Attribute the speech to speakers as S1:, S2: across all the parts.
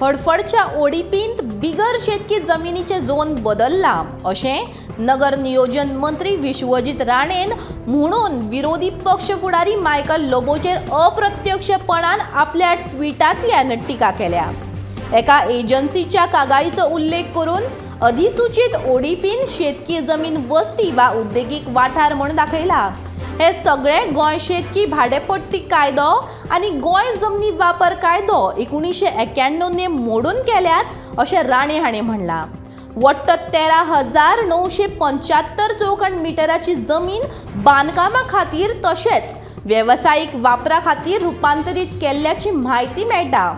S1: हडफडच्या ओडिपींत बिगर शेतकी जमिनीचे झोन बदलला अशें नगर नियोजन मंत्री विश्वजीत राणेन म्हणून विरोधी पक्ष फुडारी मायकल लोबोचेर अप्रत्यक्षपणान आपल्या ट्विटांतल्यान टिका केल्या। एका एजन्सीच्या कागाळीचो उल्लेख करून अधिसूचित ओडिपीन शेतकी जमीन वस्ती वा उद्देगीक वाठार म्हूण दाखयला। हे सगळे गोंय शेतकी भाडेपट्टी कायदो आनी गोंय जमनी वापर कायदो 1991 ने मोडून केल्यात अशें राणे हाणें म्हणलां। वट्ट 13,975 चौखण मिटराची जमीन बांदकामा खातीर तशेंच वेवसायीक वापरा खातीर रुपांतरीत केल्ल्याची म्हायती मेळटा।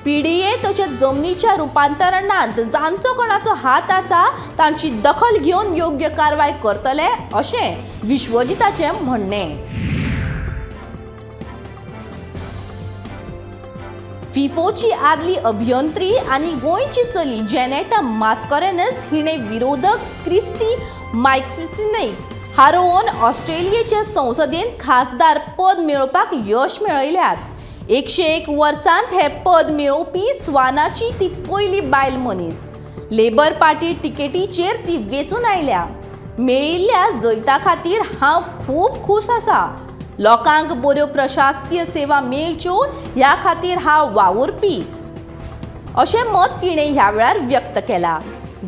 S1: पीडीए तशेंच जमनीच्या रुपांतरणांत जांचो कोणाचो हात आसा तांची दखल घेवन योग्य कारवाय करतले अशें विश्वजिताचें म्हणणें। फिफोची आदली अभियंत्री आनी गोंयची चली जेनेटा मास्करेनस हिणे विरोधक क्रिस्टी मायक्सिनेक हारोवन ऑस्ट्रेलियेच्या संसदेन खासदार पद मेळोवपाक यश मेळयल्यात। 101 वर्सांत हे पद मेळोवपी स्वानाची ती पयली बायल मनीस। लेबर पार्टी टिकेटीचेर ती वेचून आयल्या। मेळिल्ल्या जैता खातीर हांव खूब खूश आसा। लोकांक बऱ्यो प्रशासकीय सेवा मेळच्यो ह्या खातीर हांव वावुरपी अशें मत तिणें ह्या वेळार व्यक्त केलां।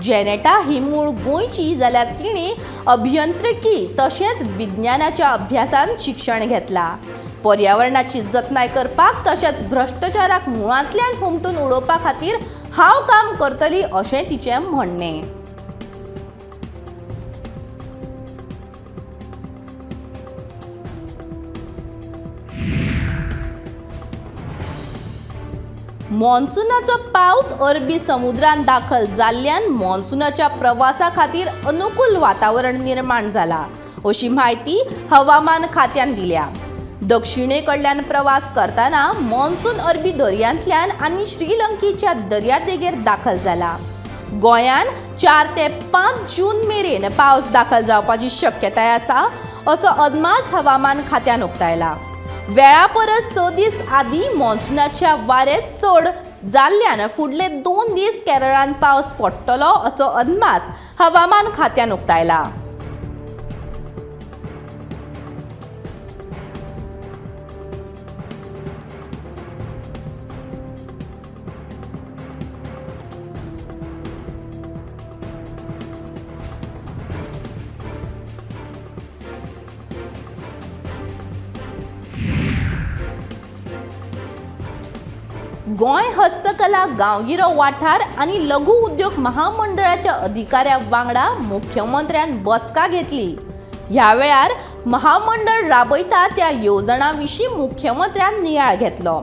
S1: जेनेटा ही मूळ गोंयची जाल्यार तिणें अभियंत्रिकी तशेंच विज्ञानाच्या अभ्यासान शिक्षण घेतलां। पर्यावरणाची जतनाय करपाक तशेंच भ्रष्टाचाराक मुळांतल्यान हुमटून उडोवपा खातीर हांव काम करतली अशें तिचें म्हणणें। मॉन्सूनाचो पावस अरबी समुद्रांत दाखल जाल्ल्यान मॉन्सूनाच्या प्रवासा खातीर अनुकूल वातावरण निर्माण जाला अशी म्हायती हवामान खात्यान दिल्या। दक्षिणेकडल्यान प्रवास करतना मॉन्सून अरबी दर्यांतल्यान आनी श्रीलंकेच्या दर्यादेगेर दाखल जाला। गोंयान 4 ते 5 जून मेरेन पावस दाखल जावपाची शक्यताय आसा असो अदमास हवामान खात्यान उक्तायला। वेळा परस 6 दीस आदीं मॉन्सूनाच्या वारे चड जाल्ल्यान फुडले 2 दीस केरळांत पावस पडटलो असो अदमास हवामान खात्यान उक्तायला। गोंय हस्तकला गांवगिरो वाठार आनी लघु उद्योग महामंडळाच्या अधिकाऱ्यां वांगडा मुख्यमंत्र्यान बसका घेतली। ह्या वेळार महामंडळ राबयता त्या येवजणां विशीं मुख्यमंत्र्यान नियाळ घेतलो।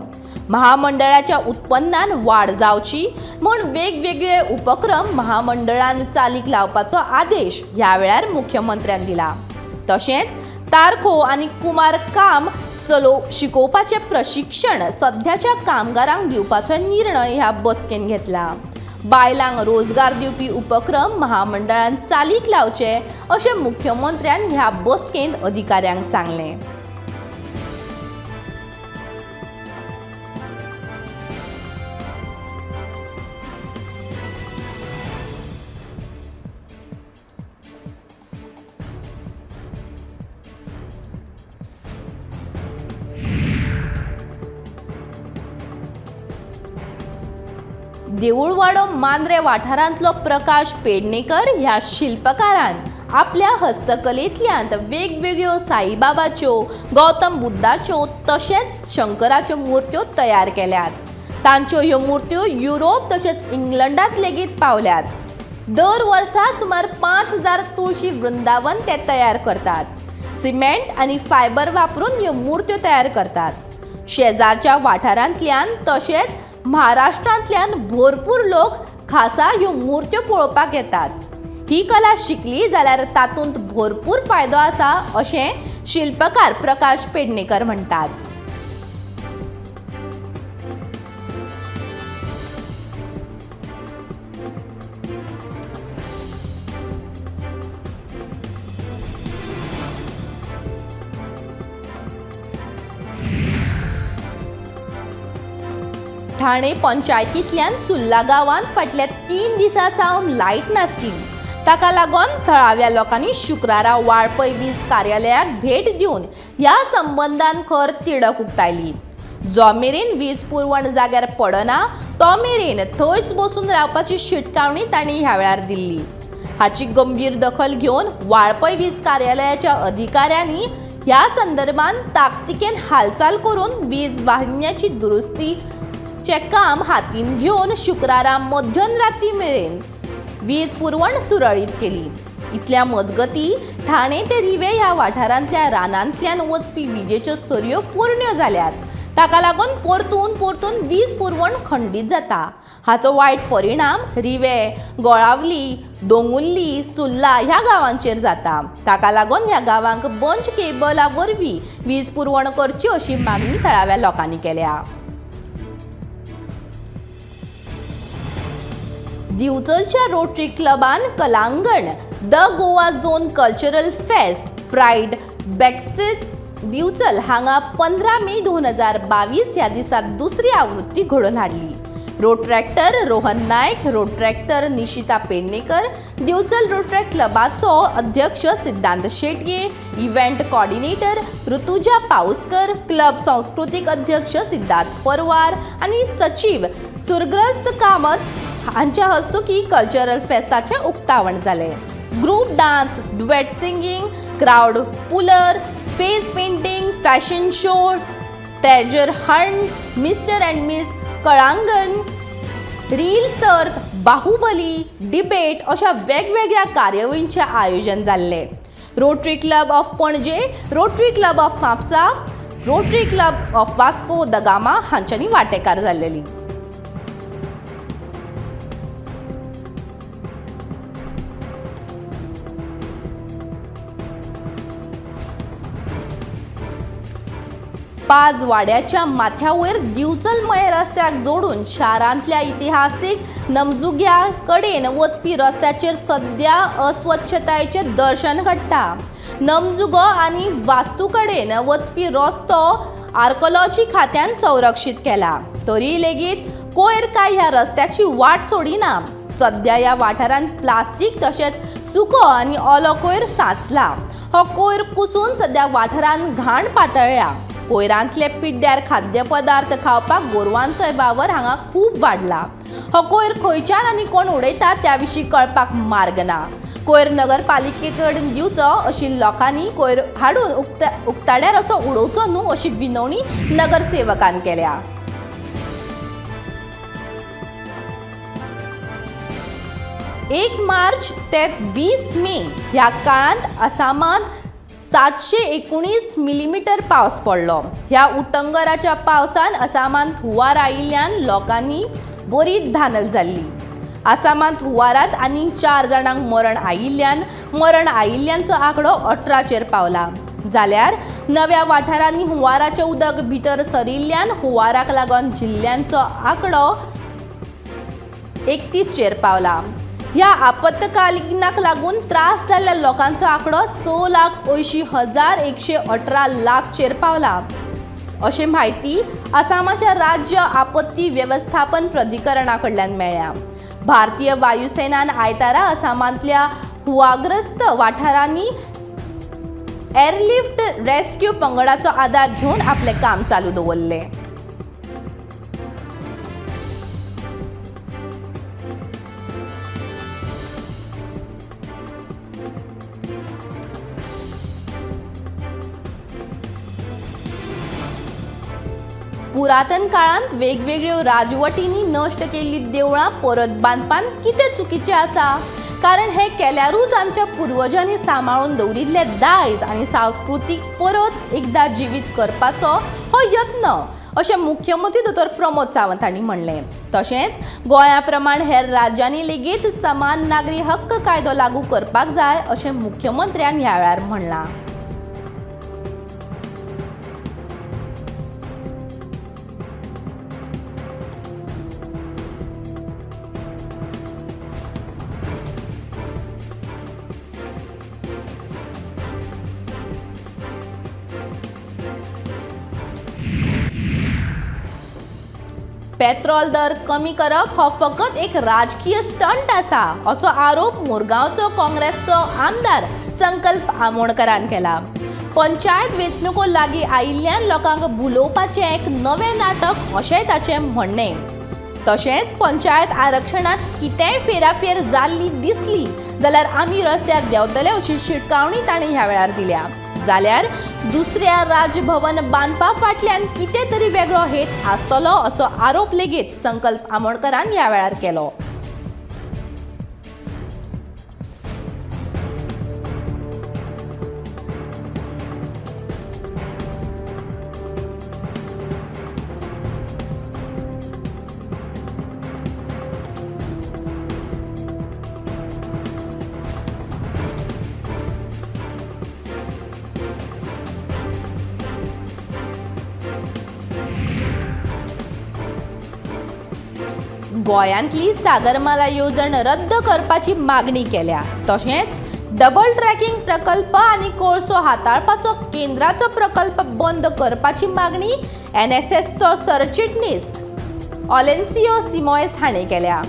S1: महामंडळाच्या उत्पन्नान वाड जावची म्हूण वेगवेगळे उपक्रम महामंडळान चालीक लावपाचो आदेश ह्या वेळार मुख्यमंत्र्यान दिला। तशेंच तारखो आनी कुमार काम शिकोवपाचे प्रशिक्षण सध्याच्या कामगारांक दिवपाचो निर्णय ह्या बसकेन घेतला। बायलांक रोजगार दिवपी उपक्रम महामंडळान चालीक लावचे अशें मुख्यमंत्र्यान ह्या बसकेंत अधिकाऱ्यांक सांगलें। देऊळवाडो मांद्रे वाठारांतलो प्रकाश पेडणेकर ह्या शिल्पकारान आपल्या हस्तकलेंतल्यान वेगवेगळ्यो साईबाबाच्यो, गौतम बुद्धाच्यो तशेंच शंकराच्यो मुर्त्यो तयार केल्यात। तांच्यो ह्यो मुर्त्यो युरोप तशेंच इंग्लंडांत लेगीत पावल्यात। दर वर्सा सुमार 5000 तुळशी वृंदावन ते तयार करतात। सिमेंट आनी फायबर वापरून ह्यो मुर्त्यो तयार करतात। शेजारच्या वाठारांतल्यान तशेंच महाराष्ट्रांतल्यान भरपूर लोक खासा ह्यो मुर्त्यो पळोवपाक येतात। ही कला शिकली जाल्यार तातूंत भरपूर फायदो आसा अशें शिल्पकार प्रकाश पेडणेकर म्हणटात। ठाणे पंचायतींतल्यान सुर्ला गांवांत फाटल्या 3 दिसां सावन लायट नासली. ताका लागून थळाव्या लोकांनी शुक्रारा वाळपय वीज कार्यालयाक भेट दिवन ह्या संबंदान खर तिडक उक्तायली. जो मेरेन वीज पुरवण जाग्यार पडना तो मेरेन थंयच बसून रावपाची शिटकावणी तांणी ह्या वेळार दिल्ली. हाची गंभीर दखल घेवन वाळपय वीज कार्यालयाच्या अधिकाऱ्यांनी ह्या संदर्भात ताकतिकेन हालचाल करून वीज वाहिन्याची दुरुस्तीचे काम हातीन घेवन शुक्रारा मध्यरात्री मेरेन वीज पुरवण सुरळीत केली. इतल्या मजगती ठाणे ते रिवे ह्या वाठारांतल्या रानांतल्यान वचपी विजेच्यो सरयो पोरण्यो जाल्यात. ताका लागून परतून वीज पुरवण खंडीत जाता. हाचो वायट परिणाम रिवे, गोळावली, दोंगुल्ली, सुर्ला ह्या गांवांचेर जाता. ताका लागून ह्या गांवांक बंच केबला वरवीं वीज पुरवण करची अशी मागणी थळाव्या लोकांनी केल्या. दिवचलच्या रोटरी क्लबान Kalangan the Goa zone cultural fest pride backstage Divchal हांगा 15 मे 2022 ह्या दिसा दुसरी आवृत्ती घडोवन हाडली. रोट्रॅक्टर रोहन नायक, रोट्रॅक्टर निशिता पेडणेकर, दिवचल रोट्रॅक्ट क्लबाचो अध्यक्ष Siddhant Shetye, event coordinator Rutuja Pauskar, club सांस्कृतिक अध्यक्ष सिद्धार्थ परवार आणि सचिव सुरग्रस्त कामत हांच्या हस्तुकी कल्चरल फेस्ताचे उक्तावण जाले. Group dance, duet singing, crowd puller, face painting, fashion show, treasure hunt, mister and miss Kalangan, reel सर्त, बाहुबली, डिबेट अशा वेगवेगळ्या कार्यावळींचे आयोजन जाल्ले. Rotary club of Panaji, Rotary club of Mapusa, Rotary club of Vasco da Gama हांच्यांनी वांटेकार जाल्लेली. पाज वाड्याच्या माथ्यावयर दिवचलमय रस्त्याक जोडून शारांतल्या इतिहासीक नमजुग्या कडेन वचपी रस्त्याचेर सद्या अस्वच्छतायेचे दर्शन घडटा. नमजुगो आनी वास्तू कडेन वचपी रस्तो आर्कोलॉजी खात्यान संरक्षीत केला. तरी लेगीत कोयर काय ह्या रस्त्याची वाट सोडिना. सद्या ह्या वाठारांत प्लास्टीक तशेंच सुको आनी ओलो कोयर साचला. हो कोयर कुसून सद्या वाठारांत घाण पातळ्ळ्या. कोयरांतले पिड्ड्यार खाद्यपदार्थ खावपाक गोरवांचोय वावर हांगा खूब वाडला. हो कोयर खंयच्यान आनी कोण उडयता त्या विशीं कळपाक मार्ग ना. कोयर नगरपालिके कडेन दिवचो अशी लोकांनी कोयर हाडून उक्ताड्यार असो उडोवचो न्हू अशी विनवणी नगरसेवकान केल्या. 1 मार्च ते 20 मे ह्या काळांत आसामांत 719 मिलीमीटर पावस पडलो. ह्या उटंगराच्या पावसान आसामांत हुंवार आयिल्ल्यान लोकांनी बरीच धानल जाल्ली. आसामांत हुंवारांत आनी 4 जाणांक मरण आयिल्ल्यांचो आंकडो 18चेर पावला. जाल्यार नव्या वाठारांनी हुंवाराचें उदक भितर सरिल्ल्यान हुंवाराक लागून जिल्ल्यांचो आंकडो 31चेर पावला. ह्या आपत्कालीनाक लागून त्रास जाल्ल्या लोकांचो आंकडो 6,80,118 लाखचेर पावला. अशी म्हायती आसामाच्या राज्य आपत्ती वेवस्थापन प्राधिकरणा कडल्यान मेळ्ळ्या. भारतीय वायुसेनान आयतारा आसामांतल्या हुंवारग्रस्त वाठारांनी एअरलिफ्ट रेस्क्यू पंगडाचो आदार घेवन आपलें काम चालू दवरलें. पुरातन काळांत वेगवेगळ्यो राजवटींनी नश्ट केल्ली देवळां परत बांदपान कितें चुकीचें आसा? कारण हें केल्यारूच आमच्या पुर्वजांनी सांबाळून दवरिल्ले दायज आनी संस्कृतीक परत एकदां जिवीत करपाचो हो यत्न अशें मुख्यमंत्री दोतोर प्रमोद सावंत हांणी म्हणलें. तशेंच गोंया प्रमाण हेर राज्यांनी लेगीत समान नागरी हक्क कायदो लागू करपाक जाय अशें मुख्यमंत्र्यान ह्या वेळार म्हणलां. पेट्रोल दर कमी करप हो फकत एक राजकीय स्टंट आसा असो आरोप मुरगांवचो काँग्रेसचो आमदार संकल्प आमोणकरान केला. पंचायत वेंचणुको लागीं आयिल्ल्यान लोकांक भुलोवपाचें एक नवें नाटक अशेंय ताचें म्हणणें. तशेंच पंचायत आरक्षणात कितेंय फेराफेर जाल्ली दिसली जाल्यार आमी रस्त्यार देंवतले अशी शिटकावणी ताणें ह्या वेळार दिल्या. जाल्यार दुसऱ्या राजभवन बांदपा फाटल्यान कितें तरी वेगळो हेत आसतलो असो आरोप लेगीत संकल्प आमोणकरान ह्या वेळार केलो. गोंयांतली सागरमाला येवजण रद्द करपाची मागणी केल्या. तशेंच डबल ट्रॅकिंग प्रकल्प आनी कोळसो हाताळपाचो केंद्राचो प्रकल्प बंद करपाची मागणी NSSचो सरचिटणीस ऑलेन्सियो सिमोएस हाणें केल्या.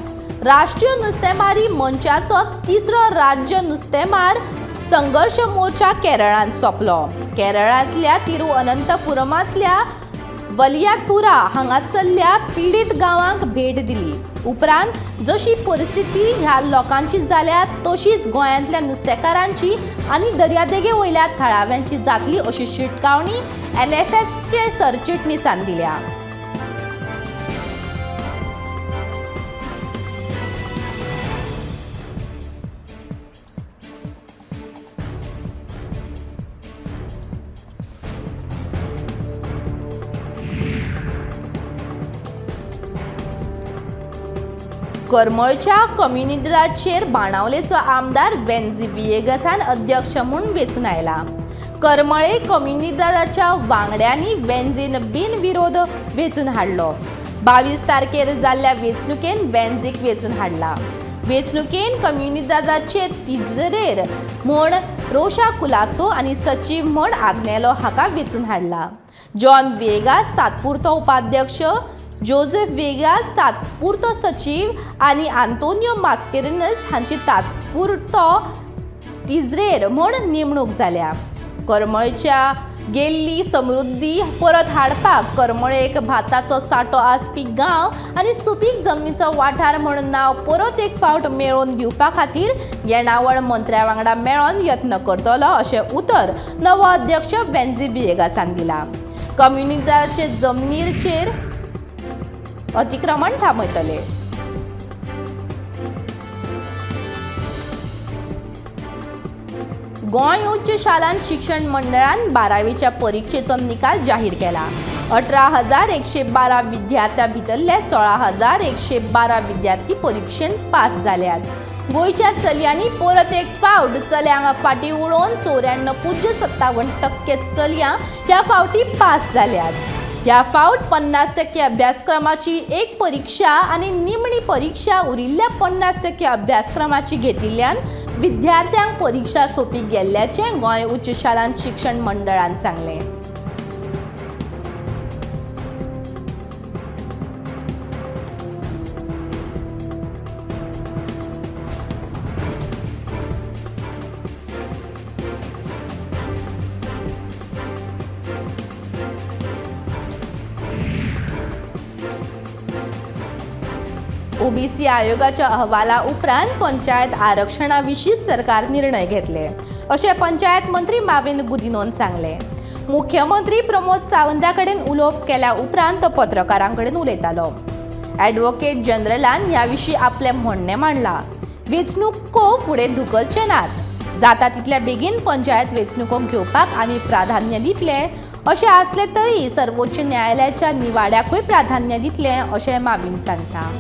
S1: राष्ट्रीय नुस्तेमारी मंचाचो तिसरो राज्य नुस्तेमार संघर्ष मोर्चा केरळांत सोंपलो. केरळांतल्या तिरुअनंतपुरमांतल्या वलियातुरा हांगासरल्या पीडित गांवांक भेट दिली. उपरांत जशी परिस्थिती ह्या लोकांची जाल्या तशीच गोंयांतल्या नुस्तेकारांची आनी दर्यादेगे वयल्या थळाव्यांची जातली अशी शिटकावणी NFFचे सरचिटणीसान दिल्या. करमळच्या कम्युनिटीचेर बाणावलेचो आमदार वेन्झी विएगासान अध्यक्ष म्हूण वेंचून आयला. करमळे कम्युनिटीच्या वांगड्यांनी वेन्झीन बिनविरोध वेंचून हाडलो. 22 तारखेर जाल्ल्या वेंचणुकेन वेन्झीक वेंचून हाडला. वेंचणुकेन कम्युनिटीचे तिजरेर म्हूण रोशा कुलासो आनी सचीव म्हूण आग्नेलो हाका वेंचून हाडला. जॉन वेगास तात्पुरतो उपाध्यक्ष, जोसेफ वेगास तात्पुरतो सचिव आनी आंतोनियो मास्केरेनस हांची तात्पुरतो तिजरेर म्हूण नेमणूक जाल्या. करमळच्या गेल्ली समृद्धी परत हाडपाक करमळेक भाताचो सांठो आसपी गांव आनी सुपीक जमनीचो वाठार म्हूण नांव परत एक फावट मेळोवन दिवपा खातीर येणावळ मंत्र्या वांगडा मेळोन यत्न करतलो अशें उतर नवो अध्यक्ष वेन्झी विएगासान दिला. कम्युनिटीचे जमनीचेर अतिक्रमण थांबयतले. गोंय उच्च शालांत शिक्षण मंडळान 12वीच्या परीक्षेचो निकाल जाहीर केला. 18,112 विद्यार्थ्यां भितरले 16,112 विद्यार्थी परीक्षेन पास जाल्यात. गोंयच्या चलयांनी परत एक फावट चल्यांक फाटीं उडोवन 94.57% चलयां ह्या फावटी पास जाल्यात. ह्या फावट 50% अभ्यासक्रमाची एक परीक्षा आनी निमणी परीक्षा उरिल्ल्या 50% अभ्यासक्रमाची घेतिल्ल्यान विद्यार्थ्यांक परीक्षा सोंपी गेल्ल्याचें गोंय उच्च शालांत शिक्षण मंडळान सांगलें. ओबीसी आयोगाच्या अहवाला उपरांत पंचायत आरक्षणा विशीं सरकार निर्णय घेतले अशें पंचायत मंत्री माविन गुदिनोन सांगलें. मुख्यमंत्री प्रमोद सावंता कडेन उलोवप केल्या उपरांत तो पत्रकारां कडेन उलयतालो. ॲडव्होकेट जनरलान ह्या विशीं आपलें म्हणणें मांडलां. वेंचणुको फुडें धुकलचे नात. जाता तितल्या बेगीन पंचायत वेंचणुको घेवपाक आमी प्राधान्य दितले. अशें आसलें तरी सर्वोच्च न्यायालयाच्या निवाड्याकूय प्राधान्य दितलें अशें माविन सांगता.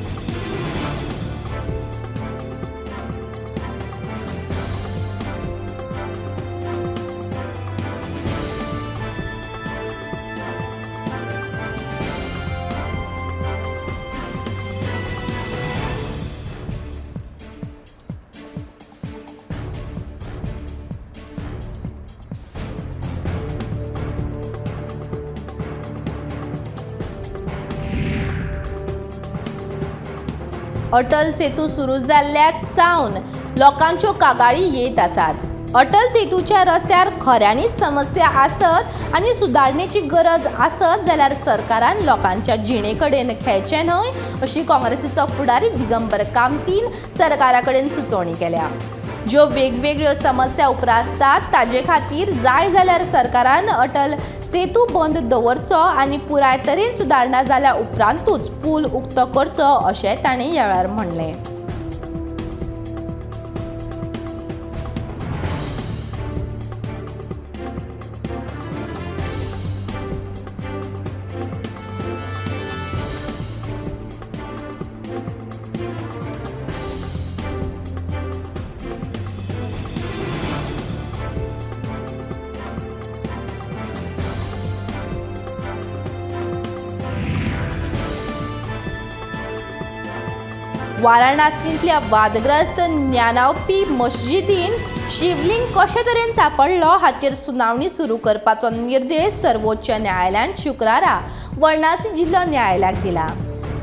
S1: अटल सेतू सुरू जाल्ल्याक सावन लोकांच्यो कागाळी येत आसात. अटल सेतूच्या रस्त्यार खऱ्यांनीच समस्या आसत आनी सुदारणेची गरज आसत जाल्यार सरकारान लोकांच्या जिणे कडेन खेळचें न्हय अशी काँग्रेसीचो फुडारी दिगंबर कामतीन सरकारा कडेन सुचोवणी केल्या. ज्यो वेगवेगळ्यो समस्या उप्रासतात ताजे खातीर जाय जाल्यार सरकारान अटल सेतू बंद दवरचो आनी पुराय तरेन सुदारणा जाल्या उपरांतूच पूल उक्तो करचो अशें ताणें ह्या वेळार म्हणलें. वाराणसींतल्या वादग्रस्त ज्ञानावपी मस्जिदीन शिवलिंग कशे तरेन सांपडलो हाचेर सुनावणी सुरू करपाचो निर्देश सर्वोच्च न्यायालयान शुक्रारा वाराणसी जिल्लो न्यायालयाक दिला.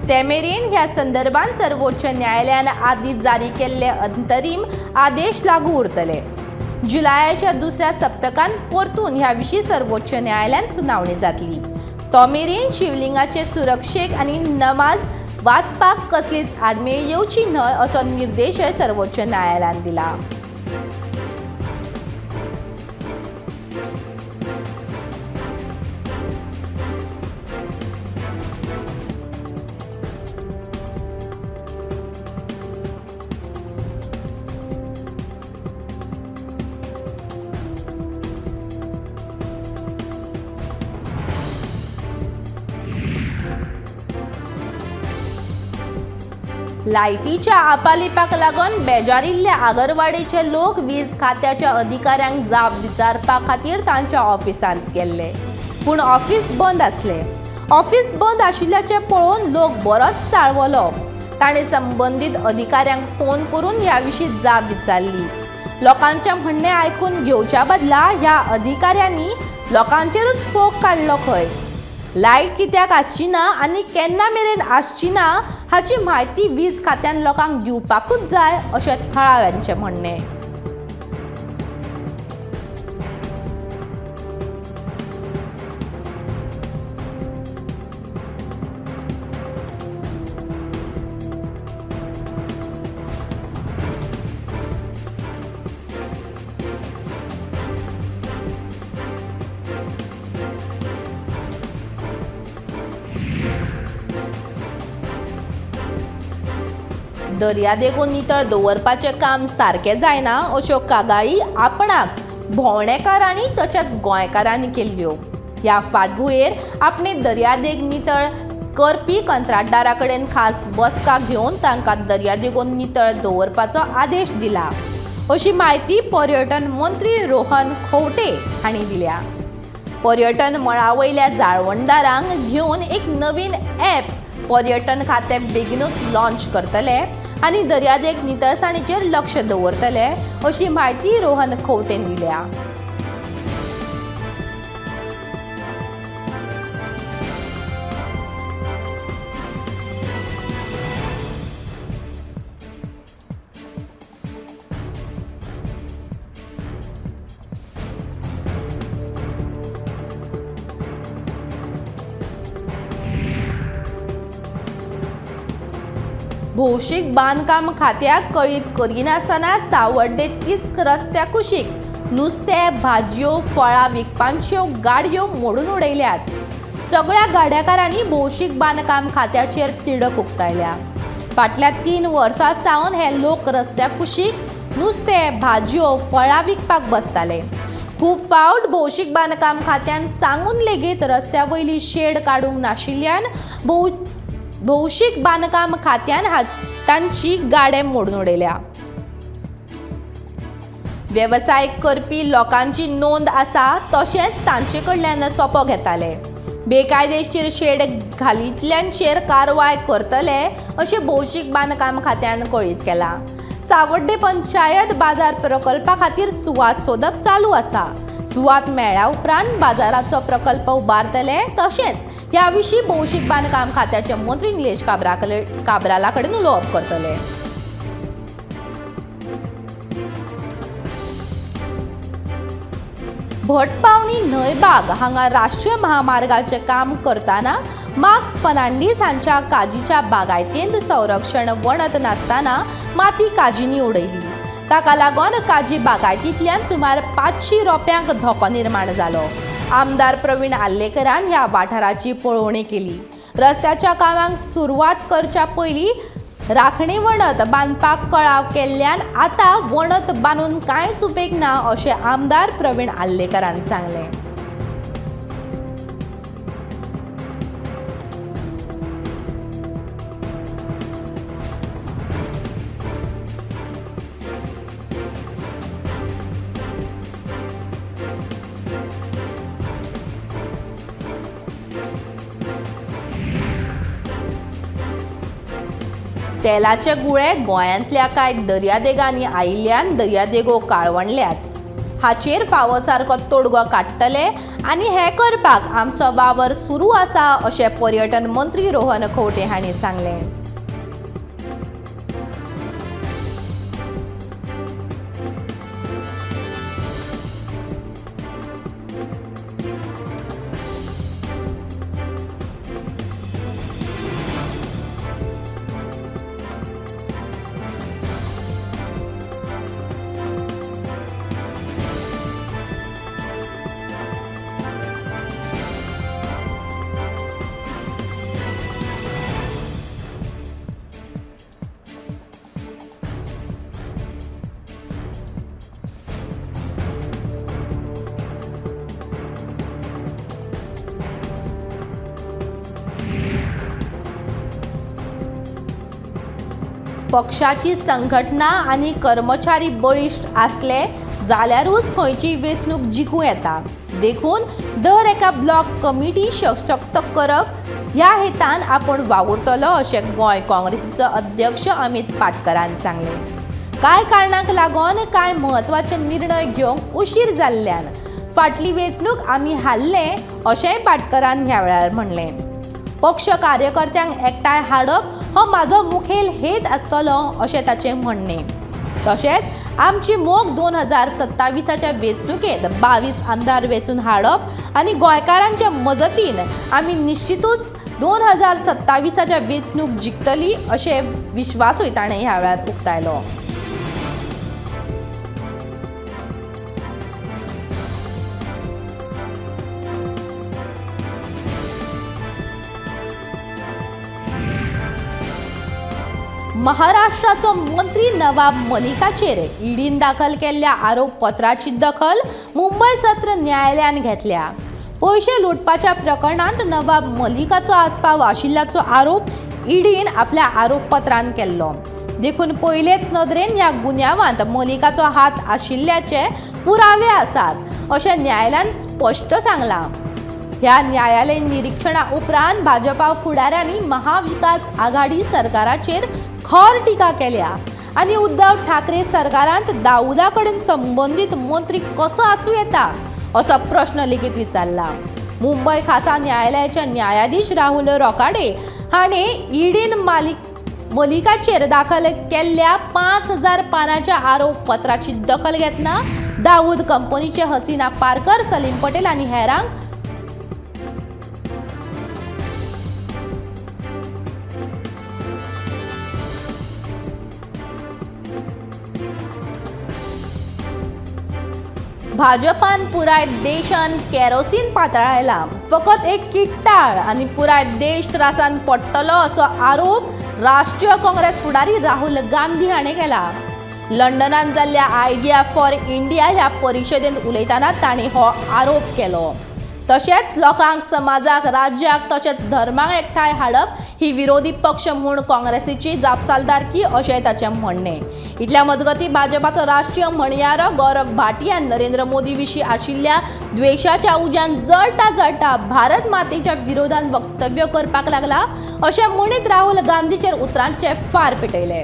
S1: ते मेरेन ह्या संदर्भात सर्वोच्च न्यायालयान आदीं जारी केल्ले अंतरीम आदेश लागू उरतले. जुलयाच्या दुसऱ्या सप्तकान परतून ह्या विशीं सर्वोच्च न्यायालयान सुनावणी जातली. तो मेरेन शिवलिंगाचे सुरक्षेक आनी नमाज वाचपाक कसलीच आडमेळी येवची न्हय असो निर्देशय सर्वोच्च न्यायालयान दिला. लायटीच्या आपालिपाक लागून बेजारिल्ल्या आगरवाडीचे लोक वीज खात्याच्या अधिकाऱ्यांक जाप विचारपा खातीर तांच्या ऑफिसांत गेल्ले, पूण ऑफिस बंद आसले. ऑफिस बंद आशिल्ल्याचे पळोवन लोक बरोच चाळवलो. ताणें संबंदीत अधिकाऱ्यांक फोन करून ह्या विशीं जाप विचारली. लोकांचें म्हणणें आयकून घेवच्या बदला ह्या अधिकाऱ्यांनी लोकांचेरूच फोग काडलो खंय. लायट कित्याक आसची ना आनी केन्ना मेरेन आसची ना हाची म्हायती वीज खात्यान लोकांक दिवपाकूच जाय अशें थळाव्यांचें म्हणणें. दर्यादेगो नितळ दवरपाचें काम सारकें जायना अश्यो कागाळी आपणाक भोंवडेकारांनी तशेंच गोंयकारांनी केल्ल्यो. ह्या फाटभुंयेर आपणे दर्यादेग नितळ करपी कंत्राटदारा कडेन खास बसका घेवन तांकां दर्यादेगो नितळ दवरपाचो आदेश दिला अशी माहिती पर्यटन मंत्री रोहन खंवटे हांणी दिल्या. पर्यटन मळा वयल्या जाळवणदारांक घेवन एक नवीन ॲप पर्यटन खातें बेगीनूच लॉन्च करतले आनी दर्यादेग नितळसाणीचेर लक्ष दवरतले अशी माहिती रोहन खंवटेन दिल्या. भौशीक बांदकाम खात्याक कळीत करिनासतना सावर्डे तिस्क रस्त्या कुशीक नुस्तें, भाजयो, फळां विकपाच्यो गाडयो मोडून उडयल्यात. सगळ्या गाड्याकारांनी भौशीक बांदकाम खात्याचेर तिडक उक्तायल्या. फाटल्या 3 वर्सां सावन हे लोक रस्त्या कुशीक नुस्तें, भाजयो, फळां विकपाक बसताले. खूब फावट भौशीक बांदकाम खात्यान सांगून लेगीत रस्त्या वयली शेड काडूंक नाशिल्ल्यान भौशीक बांदकाम खात्यान तांची गाडे मोडून उडयल्या. वेवसाय करपी लोकांची नोंद आसा तशेंच तांचे कडल्यान सोपो घेताले. बेकायदेशीर शेड घालितल्यांचेर कारवाय करतले अशें भौशीक बांदकाम खात्यान कळीत केला. सावर्डे पंचायत बाजार प्रकल्पा खातीर सुवात सोदप चालू आसा. सुवात मेळ्ळ्या उपरांत बाजाराचो प्रकल्प उबारतले, तशेंच ह्या विशीं भौशीक बांदकाम खात्याचे मंत्री निलेश काब्राला कडेन उलोवप करतले. भटपावणी न्हयबाग हांगा राष्ट्रीय महामार्गाचे काम करताना मार्क्स फर्नांडीस हांच्या काजीच्या बागायतींत संरक्षण वणत नासतना माती काजींनी उडयली. ताका लागून काजी बागायतींतल्यान सुमार 500 रोप्यांक धोको निर्माण जालो. आमदार प्रवीण आल्लेकरान ह्या वाठाराची पळोवणी केली. रस्त्याच्या कामांक सुरवात करच्या पयलीं राखणी वणत बांदपाक कळाव केल्ल्यान आतां वणत बांदून कांयच उपेग ना अशें आमदार प्रवीण आल्लेकरान सांगलें. तेलाचे गुळे गोंयांतल्या कांय दर्यादेगांनी आयिल्ल्यान दर्यादेगो काळवणल्यात. हाचेर फावो सारको तोडगो काडटले आनी हें करपाक आमचो वावर सुरू आसा अशें पर्यटन मंत्री रोहन खंवटे हांणी सांगलें. पक्षाची संघटना आनी कर्मचारी बळिश्ट आसले जाल्यारूच खंयचीय वेंचणूक जिखूं येता. देखून दर एका ब्लॉक कमिटी सशक्त करप ह्या हेतान आपूण वावुरतलो अशें गोंय काँग्रेसीचो अध्यक्ष अमित पाटकरान सांगलें. कांय कारणांक लागून कांय म्हत्वाचे निर्णय घेवंक उशीर जाल्ल्यान फाटली वेंचणूक आमी हारले अशेंय पाटकरान ह्या वेळार म्हणलें. पक्ष कार्यकर्त्यांक एकठांय हाडप हो म्हाजो मुखेल हेत आसतलो अशें ताचें म्हणणें. तशेंच आमची मोख 2027च्या वेंचणुकेंत 22 आमदार वेंचून हाडप आनी गोंयकारांच्या मजतीन आमी निश्चितूच 2027च्या वेंचणूक जिखतली अशें विश्वासूय ताणें ह्या वेळार उक्तायलो. महाराष्ट्राचो मंत्री नवाब मलिकाचेर ईडीन दाखल केल्ल्या आरोपपत्राची दखल मुंबय सत्र न्यायालयान घेतल्या. पयशे लुटपाच्या प्रकरणांत नवाब मलिकाचो आस्पाव आशिल्ल्याचो आरोप ईडीन आपल्या आरोपपत्रांत केल्लो. देखून पयलेच नदरेन ह्या गुन्यांवांत मलिकाचो हात आशिल्ल्याचे पुरावे आसात अशें न्यायालयान स्पश्ट सांगलां. ह्या न्यायालयीन निरीक्षणा उपरांत भाजपा फुडाऱ्यांनी महाविकास आघाडी सरकाराचेर खर टिका केल्या आनी उद्धव ठाकरे सरकारांत दाऊदा कडेन संबंदीत मंत्री कसो आसूं येता असो प्रश्न लेगीत विचारला. मुंबय खासा न्यायालयाचे न्यायाधीश राहुल रोकाडे हाणें ईडीन मलिकाचेर दाखल केल्ल्या 5000 पानांच्या आरोपपत्राची दखल घेतना दाऊद कंपनीचे हसीना पारकर, सलीम पटेल आनी हेरांक भाजपान पुराय देशान केरोसीन पातळायला. फकत एक किट्टाळ आनी पुराय देश त्रासान पडटलो असो आरोप राष्ट्रीय काँग्रेस फुडारी राहुल गांधी हाणें केला. लंडनान जाल्ल्या आयडिया फॉर इंडिया ह्या परिशदेंत उलयतना ताणें हो आरोप केलो. तशेंच लोकांक, समाजाक, राज्याक तशेंच धर्माक एकठांय हाडप ही विरोधी पक्ष म्हूण काँग्रेसीची जापसालदारकी अशेंय ताचें म्हणणें. इतल्या मजगतीं भाजपाचो राष्ट्रीय म्हणयारो गौरव भाटियान नरेंद्र मोदी विशीं आशिल्ल्या द्वेशाच्या उज्यान जळटा भारत मातेच्या विरोधांत वक्तव्य करपाक लागला अशें म्हणीत राहुल गांधीचेर उतरांचे फार पेटयले.